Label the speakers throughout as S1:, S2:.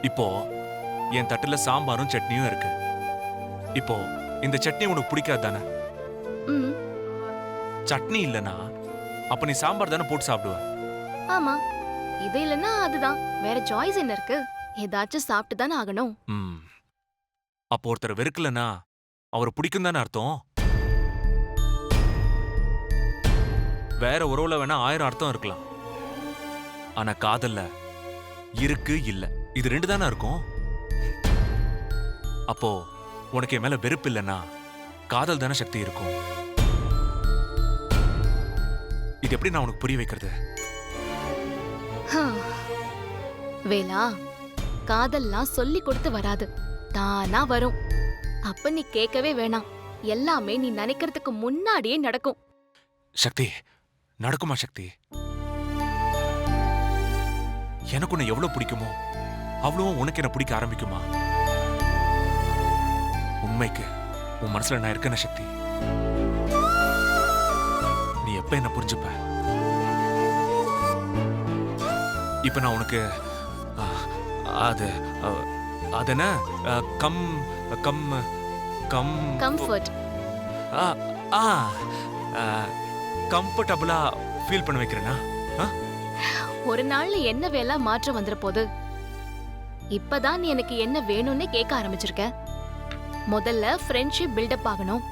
S1: இப்போ என் தட்டுல சாம்பாரும் சட்னியும் இருக்கு. இப்போ இந்த சட்னி உனக்கு பிடிக்காது தானே?
S2: ம்.
S1: சட்னி இல்லனா அப்ப நீ சாம்பார் தானே போட்டு சாப்பிடுவ.
S2: ஆமா. இது இல்லனா அதுதான். வேற சாய்ஸ் என்ன இருக்கு? ஏதாச்சும் சாப்பிட்டு தானே ஆகணும்.
S1: ம். அப்போ ஒருத்தர் வெறுக்கலனா அவரை பிடிக்கும் தானே அர்த்தம்? வேற உறவுல வேணா 1000 அர்த்தம் இருக்கலாம். ஆனா காதல்ல இருக்கு இல்ல இது 2 தானே இருக்கும். அப்போ உனக்கு என் மேல வெறுப்பு இல்லனா காதல் தானே சக்தி இருக்கும். இது எப்படி நான் உனக்கு புரிய வைக்கிறது?
S2: ஹம். வேலா, காதல்லாம் சொல்லி கொடுத்து வராது, தானா வரும். அப்ப நீ கேட்கவே வேணாம். எல்லாமே நீ நினைக்கிறதுக்கு முன்னாடியே நடக்கும்.
S1: சக்தி, நடக்குமா சக்தி? எனக்கு உன்னை எவ்வளவு பிடிக்குமோ அவ்வளவும் உனக்கு என்ன பிடிக்க ஆரம்பிக்குமா? உண்மைக்கு உன் மனசுல நான் இருக்கேன சக்தி. நீ எப்ப என்ன புரிஞ்சுப்ப? இப்ப நான் உனக்கு அது அது என்ன கம் கம் கம்
S2: கம்ஃபர்ட்.
S1: கம்ஃபர்டபுளா ஃபீல் பண்ண வைக்கிறேனா?
S2: ஒரு நாள்ல என்ன வேலை மாற்றம் வந்துற போது? இப்பதான் நீ எனக்கு என்ன வேணும்னு கேட்க ஆரம்பிச்சிருக்க. முதல்ல ஃப்ரெண்ட்ஷிப் பில்டப் ஆகணும்.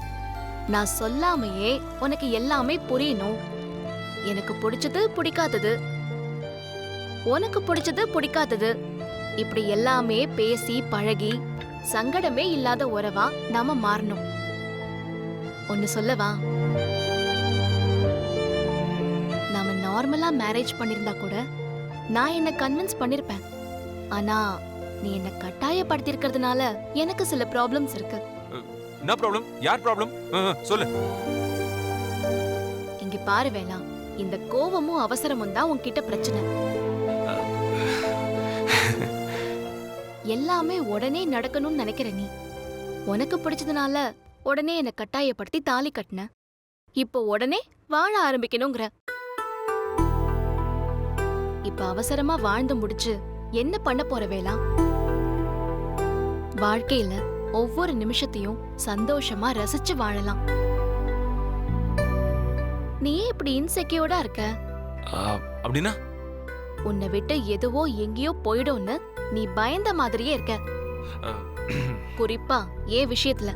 S2: நான் சொல்லாமையே உனக்கு எல்லாமே புரியணும். எனக்கு பிடிச்சது பிடிக்காதது, உனக்கு பிடிச்சது பிடிக்காதது, இப்படி எல்லாமே பேசி பழகி சங்கடமே இல்லாத உறவா நாம மாறணும். ஒன்னு சொல்லவா? நாம நார்மலா மேரேஜ் பண்ணிருந்தா கூட நான் என்ன கன்வின்ஸ் பண்ணிருப்பேன். ஆனா நீ என்ன கட்டாயப்படுத்திருக்கிறதுனால எனக்கு சில ப்ராப்ளம்ஸ் இருக்கு.
S1: என்ன ப்ராப்ளம்? யார் ப்ராப்ளம்? சொல்லு.
S2: இங்க பாரு வேலா, இந்த கோவமும் அவசரமும் தான் உன்கிட்ட பிரச்சனை. எல்லாமே உடனே நடக்கணும்னு நினைக்கிற நீ. உனக்கு பிடிச்சதுனால உடனே என்ன கட்டாயப்படுத்தி தாலி கட்டின. இப்போ உடனே வாழ ஆரம்பிக்கணுங்கிற. இப்ப அவசரமா வாழ்ந்து முடிச்சு என்ன பண்ண போற வேலா? வாழ்க்கையில ஒவ்வொரு நிமிஷத்தையும் சந்தோஷமா ரசிச்சு வாழலாம். நீ ஏன் இப்படி இன்செக்யூர்டா இருக்க?
S1: அப்படின்னா
S2: உன்னை விட்டு எதுவோ எங்கேயோ போயிடும்னு நீ பயந்த மாதிரியே இருக்க. குறிப்பா ஏன் விஷயத்துல